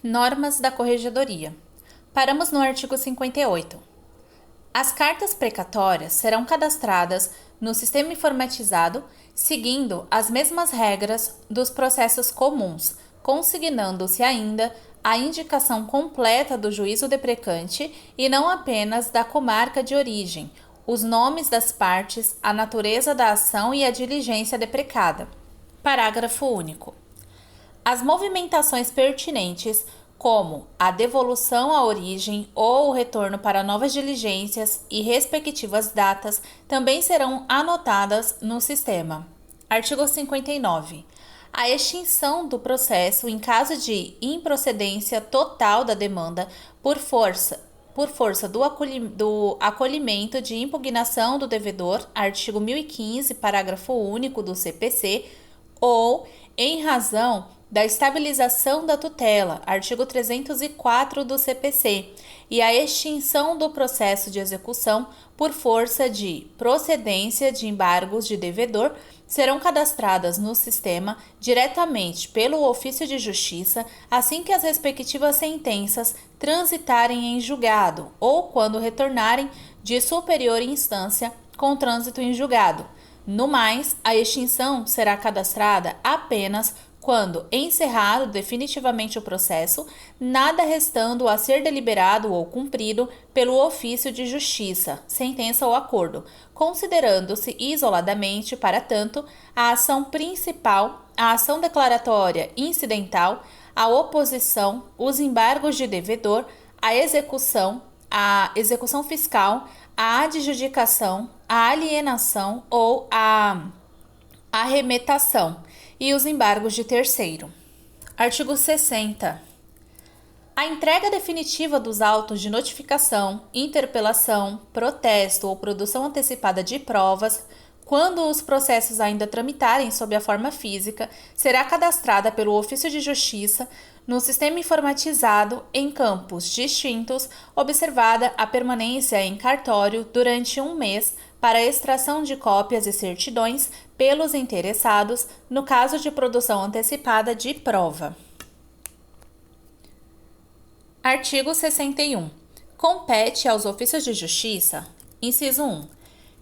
Normas da Corregedoria. Paramos no artigo 58. As cartas precatórias serão cadastradas no sistema informatizado, seguindo as mesmas regras dos processos comuns, consignando-se ainda a indicação completa do juízo deprecante e não apenas da comarca de origem, os nomes das partes, a natureza da ação e a diligência deprecada. Parágrafo único. As movimentações pertinentes, como a devolução à origem ou o retorno para novas diligências e respectivas datas, também serão anotadas no sistema. Artigo 59. A extinção do processo em caso de improcedência total da demanda por força do acolhimento de impugnação do devedor, artigo 1015, parágrafo único do CPC, ou em razão da estabilização da tutela, artigo 304 do CPC, e a extinção do processo de execução por força de procedência de embargos de devedor, serão cadastradas no sistema diretamente pelo ofício de justiça assim que as respectivas sentenças transitarem em julgado ou quando retornarem de superior instância com trânsito em julgado. No mais, a extinção será cadastrada apenas quando encerrado definitivamente o processo, nada restando a ser deliberado ou cumprido pelo ofício de justiça, sentença ou acordo, considerando-se isoladamente, para tanto, a ação principal, a ação declaratória incidental, a oposição, os embargos de devedor, a execução fiscal, a adjudicação, a alienação ou a arremetação e os embargos de terceiro. Artigo 60. A entrega definitiva dos autos de notificação, interpelação, protesto ou produção antecipada de provas, quando os processos ainda tramitarem sob a forma física, será cadastrada pelo ofício de justiça no sistema informatizado em campos distintos, observada a permanência em cartório durante 1 mês para a extração de cópias e certidões pelos interessados no caso de produção antecipada de prova. Artigo 61. Compete aos ofícios de justiça, inciso 1,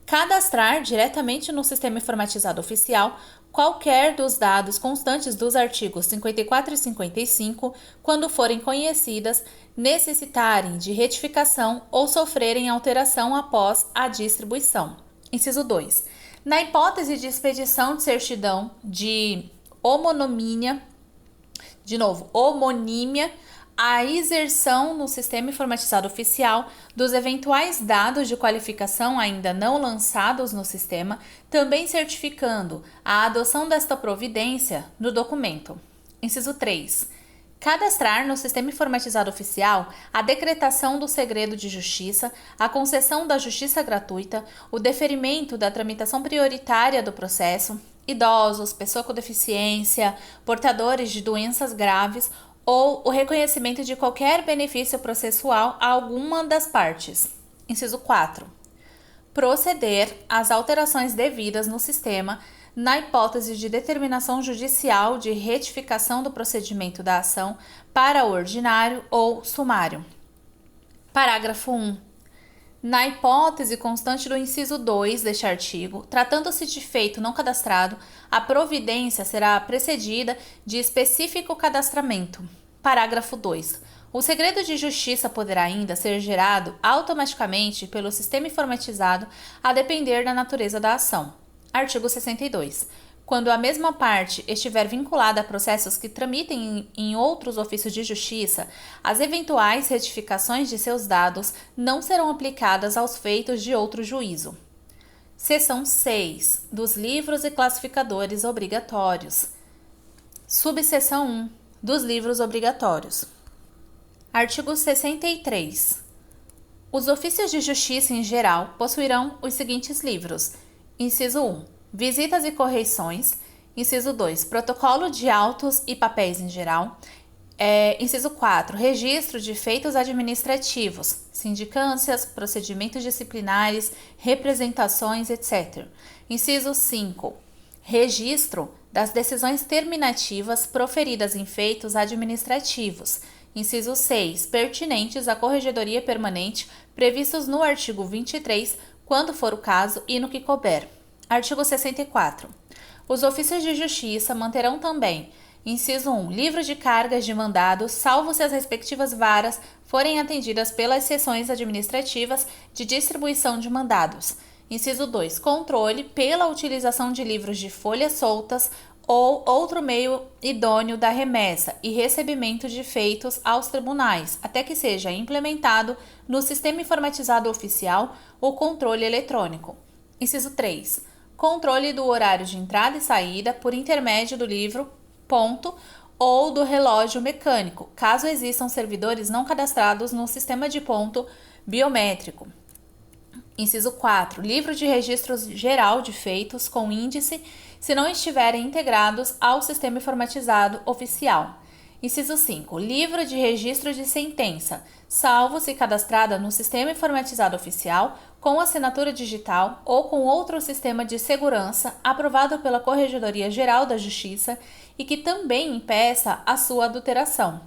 cadastrar diretamente no sistema informatizado oficial qualquer dos dados constantes dos artigos 54 e 55, quando forem conhecidas, necessitarem de retificação ou sofrerem alteração após a distribuição. Inciso 2. Na hipótese de expedição de certidão de homonímia, a inserção no sistema informatizado oficial dos eventuais dados de qualificação ainda não lançados no sistema, também certificando a adoção desta providência no documento. Inciso 3. Cadastrar no sistema informatizado oficial a decretação do segredo de justiça, a concessão da justiça gratuita, o deferimento da tramitação prioritária do processo, idosos, pessoa com deficiência, portadores de doenças graves ou o reconhecimento de qualquer benefício processual a alguma das partes. Inciso 4. Proceder às alterações devidas no sistema na hipótese de determinação judicial de retificação do procedimento da ação para ordinário ou sumário. Parágrafo 1. Na hipótese constante do inciso 2 deste artigo, tratando-se de feito não cadastrado, a providência será precedida de específico cadastramento. Parágrafo 2. O segredo de justiça poderá ainda ser gerado automaticamente pelo sistema informatizado a depender da natureza da ação. Artigo 62. Quando a mesma parte estiver vinculada a processos que tramitem em outros ofícios de justiça, as eventuais retificações de seus dados não serão aplicadas aos feitos de outro juízo. Seção 6. Dos livros e classificadores obrigatórios. Subseção 1. Dos livros obrigatórios. Artigo 63. Os ofícios de justiça em geral possuirão os seguintes livros. Inciso 1. Visitas e correições. Inciso 2. Protocolo de autos e papéis em geral. Inciso 4. Registro de feitos administrativos, sindicâncias, procedimentos disciplinares, representações, etc. Inciso 5. Registro das decisões terminativas proferidas em feitos administrativos. Inciso 6. Pertinentes à Corregedoria Permanente previstos no artigo 23, quando for o caso e no que couber. Artigo 64. Os ofícios de justiça manterão também: inciso 1. Livro de cargas de mandado, salvo se as respectivas varas forem atendidas pelas seções administrativas de distribuição de mandados. Inciso 2. Controle pela utilização de livros de folhas soltas ou outro meio idôneo da remessa e recebimento de feitos aos tribunais, até que seja implementado no Sistema Informatizado Oficial o controle eletrônico. Inciso 3. Controle do horário de entrada e saída por intermédio do livro, ponto, ou do relógio mecânico, caso existam servidores não cadastrados no sistema de ponto biométrico. Inciso 4. Livro de registros geral de feitos com índice, se não estiverem integrados ao Sistema Informatizado Oficial. Inciso 5. Livro de registro de sentença, salvo se cadastrada no Sistema Informatizado Oficial, com assinatura digital ou com outro sistema de segurança aprovado pela Corregedoria Geral da Justiça e que também impeça a sua adulteração.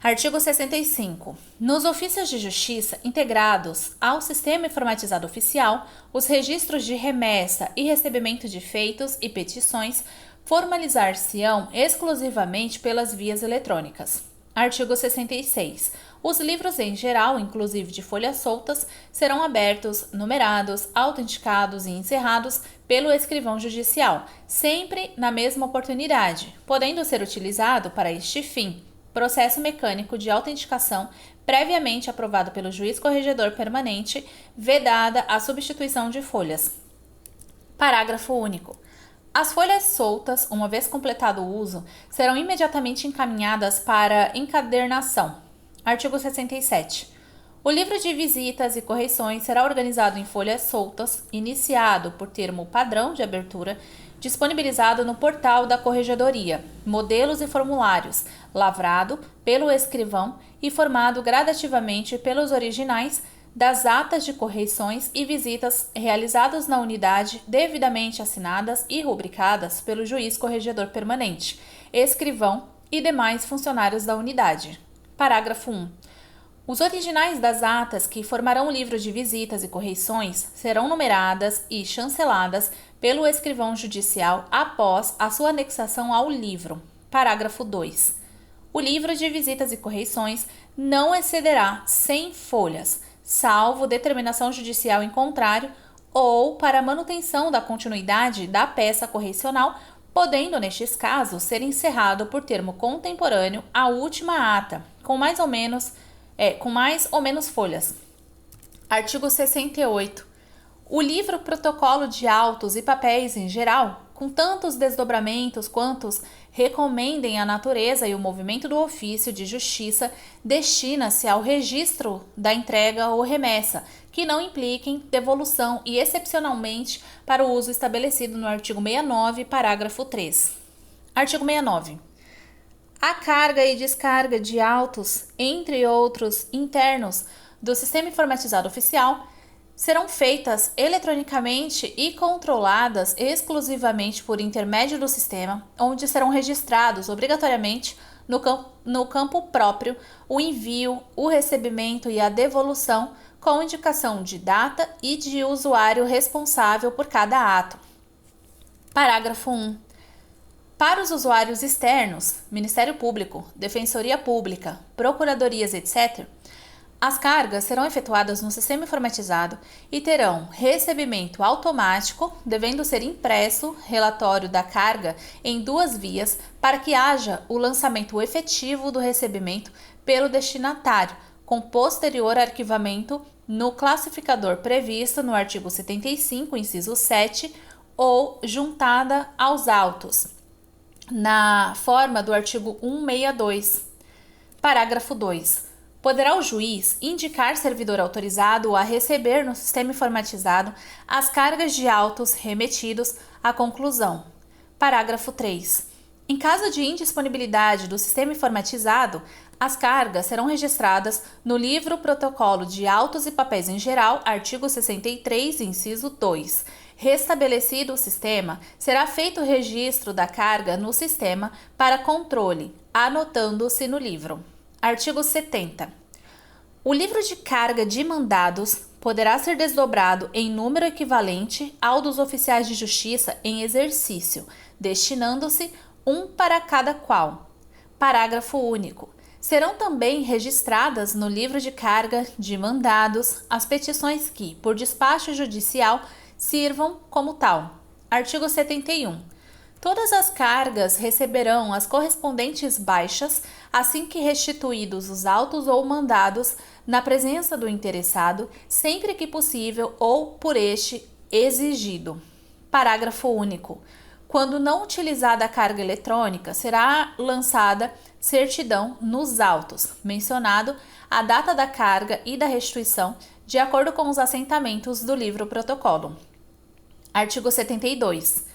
Artigo 65. Nos ofícios de justiça integrados ao Sistema Informatizado Oficial, os registros de remessa e recebimento de feitos e petições formalizar-se-ão exclusivamente pelas vias eletrônicas. Artigo 66. Os livros em geral, inclusive de folhas soltas, serão abertos, numerados, autenticados e encerrados pelo escrivão judicial, sempre na mesma oportunidade, podendo ser utilizado para este fim processo mecânico de autenticação previamente aprovado pelo juiz corregedor permanente, vedada a substituição de folhas. Parágrafo único. As folhas soltas, uma vez completado o uso, serão imediatamente encaminhadas para encadernação. Artigo 67. O livro de visitas e correções será organizado em folhas soltas, iniciado por termo padrão de abertura, disponibilizado no portal da Corregedoria, modelos e formulários, lavrado pelo escrivão e formado gradativamente pelos originais das atas de correições e visitas realizadas na unidade, devidamente assinadas e rubricadas pelo juiz corregedor permanente, escrivão e demais funcionários da unidade. Parágrafo 1. Os originais das atas que formarão o livro de visitas e correições serão numeradas e chanceladas pelo escrivão judicial após a sua anexação ao livro. Parágrafo 2. O livro de visitas e correições não excederá 100 folhas, salvo determinação judicial em contrário ou para manutenção da continuidade da peça correcional, podendo, nestes casos, ser encerrado por termo contemporâneo a última ata, com mais ou menos folhas. Artigo 68. O livro protocolo de autos e papéis em geral, com tantos desdobramentos quantos recomendem a natureza e o movimento do ofício de justiça, destina-se ao registro da entrega ou remessa, que não impliquem devolução e, excepcionalmente, para o uso estabelecido no artigo 69, parágrafo 3. Artigo 69. A carga e descarga de autos, entre outros internos, do Sistema Informatizado Oficial, serão feitas eletronicamente e controladas exclusivamente por intermédio do sistema, onde serão registrados obrigatoriamente no campo próprio o envio, o recebimento e a devolução, com indicação de data e de usuário responsável por cada ato. Parágrafo 1. Para os usuários externos, Ministério Público, Defensoria Pública, Procuradorias, etc., as cargas serão efetuadas no sistema informatizado e terão recebimento automático, devendo ser impresso relatório da carga em 2 vias para que haja o lançamento efetivo do recebimento pelo destinatário, com posterior arquivamento no classificador previsto no artigo 75, inciso 7, ou juntada aos autos, na forma do artigo 162. Parágrafo 2. Poderá o juiz indicar servidor autorizado a receber no sistema informatizado as cargas de autos remetidos à conclusão. Parágrafo 3. Em caso de indisponibilidade do sistema informatizado, as cargas serão registradas no livro protocolo de autos e papéis em geral, artigo 63, inciso 2. Restabelecido o sistema, será feito o registro da carga no sistema para controle, anotando-se no livro. Artigo 70. O livro de carga de mandados poderá ser desdobrado em número equivalente ao dos oficiais de justiça em exercício, destinando-se um para cada qual. Parágrafo único. Serão também registradas no livro de carga de mandados as petições que, por despacho judicial, sirvam como tal. Artigo 71. Todas as cargas receberão as correspondentes baixas assim que restituídos os autos ou mandados na presença do interessado, sempre que possível ou por este exigido. Parágrafo único. Quando não utilizada a carga eletrônica, será lançada certidão nos autos, mencionado a data da carga e da restituição, de acordo com os assentamentos do livro protocolo. Artigo 72.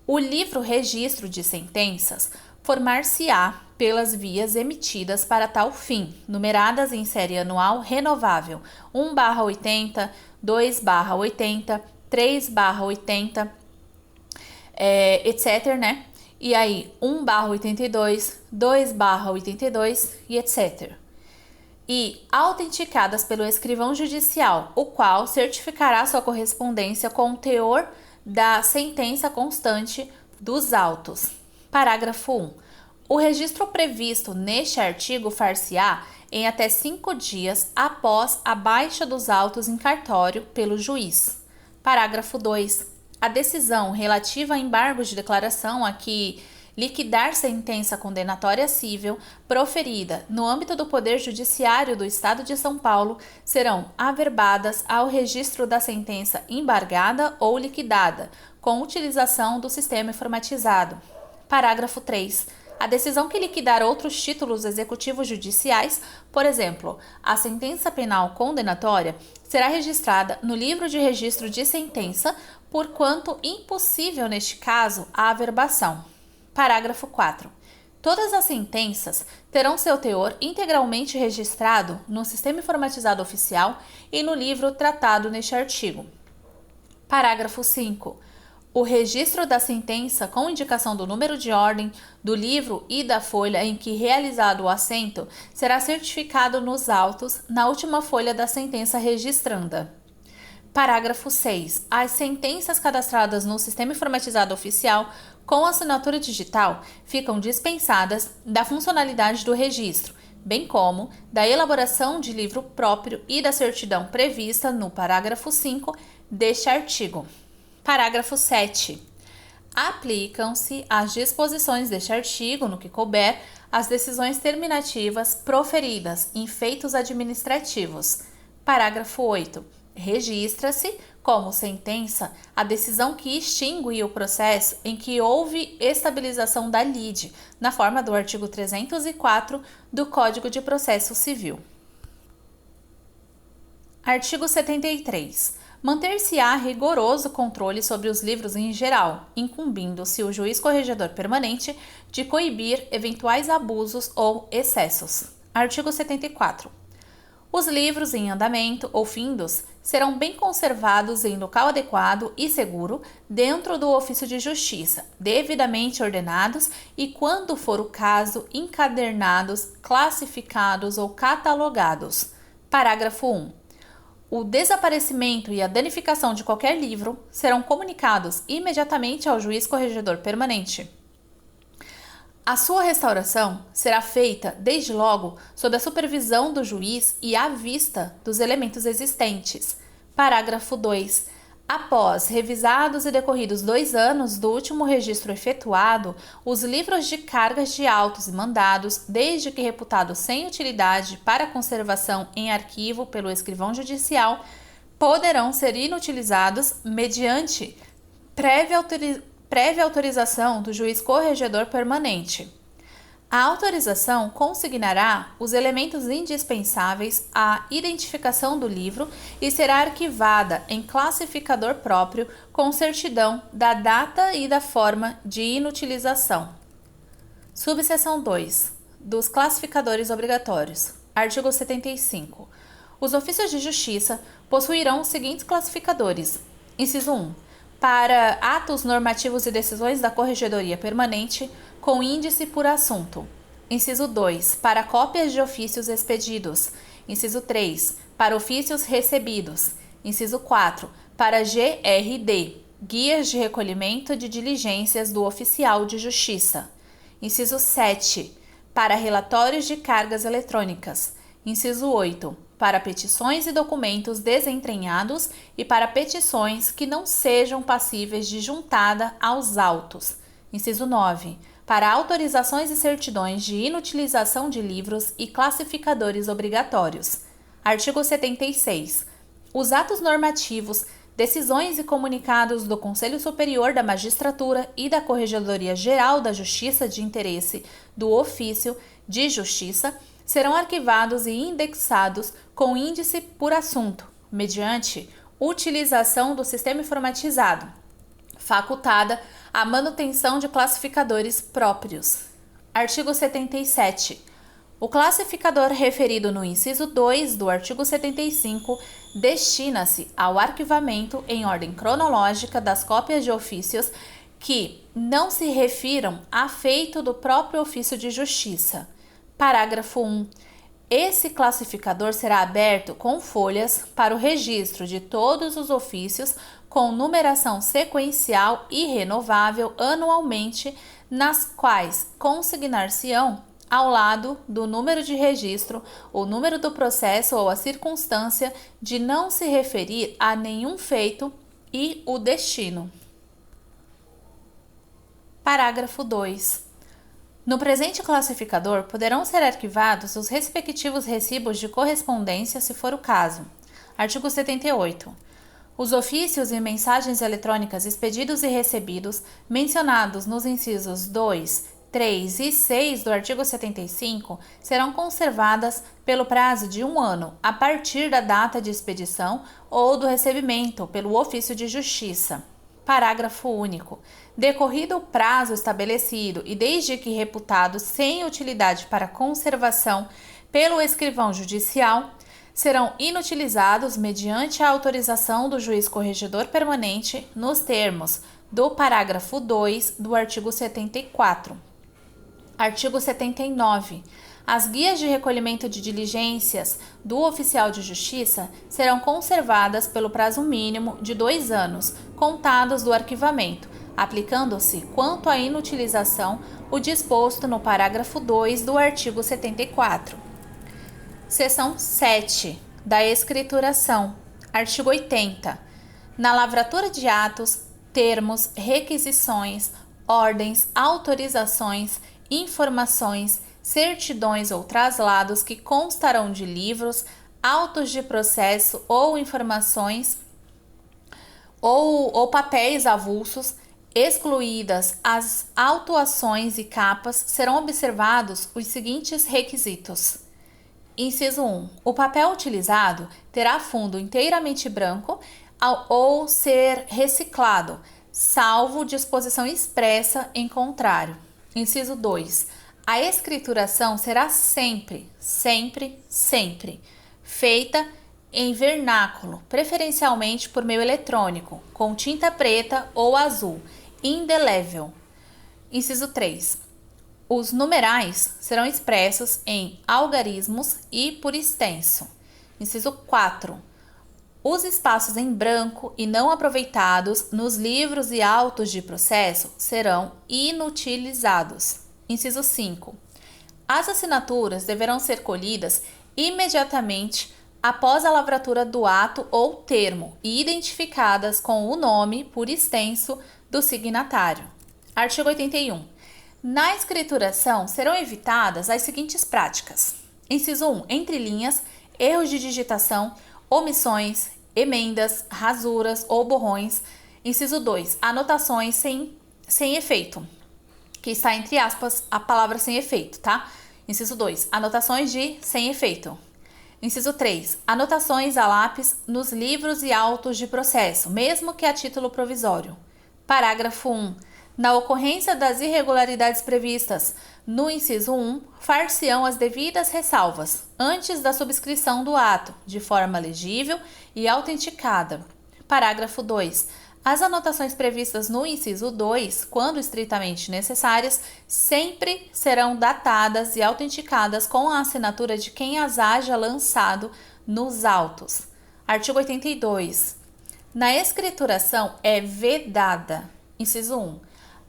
O livro registro de sentenças formar-se-á pelas vias emitidas para tal fim, numeradas em série anual renovável 1/80, 2/80, 3/80, etc, né? E aí 1/82, 2/82 e etc. E autenticadas pelo escrivão judicial, o qual certificará sua correspondência com o teor da sentença constante dos autos. Parágrafo 1. O registro previsto neste artigo far-se-á em até 5 dias após a baixa dos autos em cartório pelo juiz. Parágrafo 2. A decisão relativa a embargos de declaração a que liquidar sentença condenatória cível proferida no âmbito do Poder Judiciário do Estado de São Paulo serão averbadas ao registro da sentença embargada ou liquidada, com utilização do sistema informatizado. Parágrafo 3. A decisão que liquidar outros títulos executivos judiciais, por exemplo, a sentença penal condenatória, será registrada no livro de registro de sentença, porquanto impossível neste caso a averbação. Parágrafo 4. Todas as sentenças terão seu teor integralmente registrado no sistema informatizado oficial e no livro tratado neste artigo. Parágrafo 5. O registro da sentença com indicação do número de ordem do livro e da folha em que realizado o assento será certificado nos autos na última folha da sentença registranda. Parágrafo 6. As sentenças cadastradas no Sistema Informatizado Oficial com assinatura digital ficam dispensadas da funcionalidade do registro, bem como da elaboração de livro próprio e da certidão prevista no parágrafo 5 deste artigo. Parágrafo 7. Aplicam-se as disposições deste artigo, no que couber, as decisões terminativas proferidas em feitos administrativos. Parágrafo 8. Registra-se como sentença a decisão que extingue o processo em que houve estabilização da lide, na forma do artigo 304 do Código de Processo Civil. Artigo 73. Manter-se-á rigoroso controle sobre os livros em geral, incumbindo-se o juiz corregedor permanente de coibir eventuais abusos ou excessos. Artigo 74. Os livros em andamento ou findos serão bem conservados em local adequado e seguro dentro do ofício de justiça, devidamente ordenados e, quando for o caso, encadernados, classificados ou catalogados. Parágrafo 1. O desaparecimento e a danificação de qualquer livro serão comunicados imediatamente ao juiz corregedor permanente. A sua restauração será feita, desde logo, sob a supervisão do juiz e à vista dos elementos existentes. Parágrafo 2. Após revisados e decorridos 2 anos do último registro efetuado, os livros de cargas de autos e mandados, desde que reputados sem utilidade para conservação em arquivo pelo escrivão judicial, poderão ser inutilizados mediante prévia autorização do juiz corregedor permanente. A autorização consignará os elementos indispensáveis à identificação do livro e será arquivada em classificador próprio com certidão da data e da forma de inutilização. Subseção 2. Dos classificadores obrigatórios. Artigo 75. Os ofícios de justiça possuirão os seguintes classificadores. Inciso 1. Para atos normativos e decisões da Corregedoria Permanente, com índice por assunto. Inciso 2. Para cópias de ofícios expedidos. Inciso 3. Para ofícios recebidos. Inciso 4. Para GRD, Guias de Recolhimento de Diligências do Oficial de Justiça. Inciso 7. Para relatórios de cargas eletrônicas. Inciso 8. Para petições e documentos desentranhados e para petições que não sejam passíveis de juntada aos autos. Inciso 9. Para autorizações e certidões de inutilização de livros e classificadores obrigatórios. Artigo 76. Os atos normativos, decisões e comunicados do Conselho Superior da Magistratura e da Corregedoria Geral da Justiça de interesse do ofício de justiça serão arquivados e indexados com índice por assunto, mediante utilização do sistema informatizado, facultada a manutenção de classificadores próprios. Artigo 77. O classificador referido no inciso 2 do artigo 75 destina-se ao arquivamento em ordem cronológica das cópias de ofícios que não se refiram a feito do próprio ofício de justiça. Parágrafo 1. Esse classificador será aberto com folhas para o registro de todos os ofícios com numeração sequencial e renovável anualmente, nas quais consignar-se-ão, ao lado do número de registro, o número do processo ou a circunstância de não se referir a nenhum feito e o destino. Parágrafo 2. No presente classificador, poderão ser arquivados os respectivos recibos de correspondência, se for o caso. Artigo 78. Os ofícios e mensagens eletrônicas expedidos e recebidos, mencionados nos incisos 2, 3 e 6 do artigo 75, serão conservadas pelo prazo de 1 ano, a partir da data de expedição ou do recebimento pelo ofício de justiça. Parágrafo único. Decorrido o prazo estabelecido e desde que reputado sem utilidade para conservação pelo escrivão judicial, serão inutilizados mediante a autorização do juiz corregedor permanente nos termos do parágrafo 2 do artigo 74. Artigo 79. As guias de recolhimento de diligências do oficial de justiça serão conservadas pelo prazo mínimo de 2 anos, contados do arquivamento, aplicando-se, quanto à inutilização, o disposto no parágrafo 2 do artigo 74. Seção 7. Da escrituração. Artigo 80. Na lavratura de atos, termos, requisições, ordens, autorizações, informações, certidões ou traslados que constarão de livros, autos de processo ou informações ou papéis avulsos, excluídas as autuações e capas, serão observados os seguintes requisitos. Inciso 1. O papel utilizado terá fundo inteiramente branco ou ser reciclado, salvo disposição expressa em contrário. Inciso 2. A escrituração será sempre feita em vernáculo, preferencialmente por meio eletrônico, com tinta preta ou azul, indelével. Inciso 3. Os numerais serão expressos em algarismos e por extenso. Inciso 4. Os espaços em branco e não aproveitados nos livros e autos de processo serão inutilizados. Inciso 5. As assinaturas deverão ser colhidas imediatamente após a lavratura do ato ou termo e identificadas com o nome por extenso do signatário. Artigo 81. Na escrituração serão evitadas as seguintes práticas. Inciso 1. Entre linhas, erros de digitação, omissões, emendas, rasuras ou borrões. Inciso 2. Anotações sem efeito, que está entre aspas a palavra sem efeito, tá? Inciso 2. Anotações de sem efeito. Inciso 3. Anotações a lápis nos livros e autos de processo, mesmo que a título provisório. Parágrafo 1. Na ocorrência das irregularidades previstas no inciso 1, far-se-ão as devidas ressalvas antes da subscrição do ato, de forma legível e autenticada. Parágrafo 2. As anotações previstas no inciso 2, quando estritamente necessárias, sempre serão datadas e autenticadas com a assinatura de quem as haja lançado nos autos. Artigo 82. Na escrituração é vedada, inciso 1,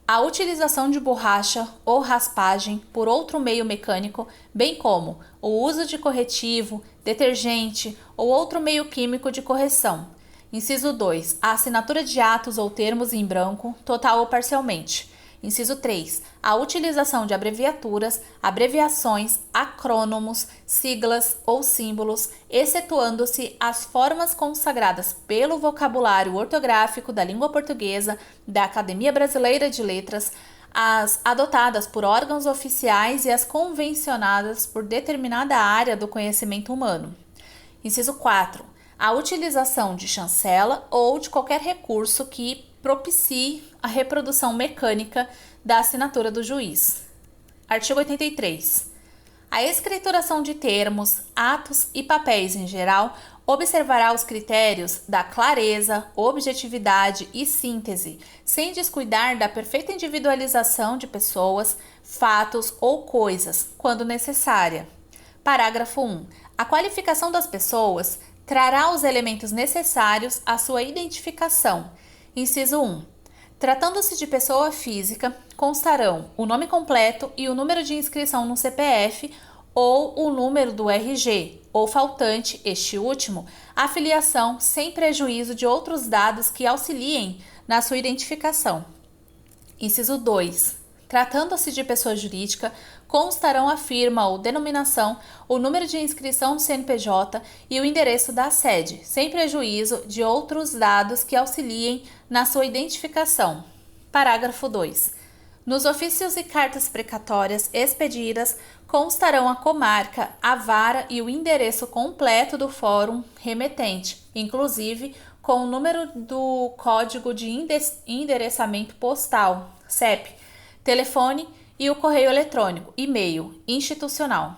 a utilização de borracha ou raspagem por outro meio mecânico, bem como o uso de corretivo, detergente ou outro meio químico de correção. Inciso 2. A assinatura de atos ou termos em branco, total ou parcialmente. Inciso 3. A utilização de abreviaturas, abreviações, acrônomos, siglas ou símbolos, excetuando-se as formas consagradas pelo vocabulário ortográfico da língua portuguesa, da Academia Brasileira de Letras, as adotadas por órgãos oficiais e as convencionadas por determinada área do conhecimento humano. Inciso 4. A utilização de chancela ou de qualquer recurso que propicie a reprodução mecânica da assinatura do juiz. Artigo 83. A escrituração de termos, atos e papéis em geral observará os critérios da clareza, objetividade e síntese, sem descuidar da perfeita individualização de pessoas, fatos ou coisas, quando necessária. Parágrafo 1. A qualificação das pessoas trará os elementos necessários à sua identificação. Inciso 1. Tratando-se de pessoa física, constarão o nome completo e o número de inscrição no CPF ou o número do RG, ou faltante, este último, a filiação sem prejuízo de outros dados que auxiliem na sua identificação. Inciso 2. Tratando-se de pessoa jurídica, constarão a firma ou denominação, o número de inscrição no CNPJ e o endereço da sede, sem prejuízo de outros dados que auxiliem na sua identificação. Parágrafo 2. Nos ofícios e cartas precatórias expedidas, constarão a comarca, a vara e o endereço completo do fórum remetente, inclusive com o número do Código de Endereçamento Postal, CEP, telefone e o correio eletrônico, e-mail, institucional.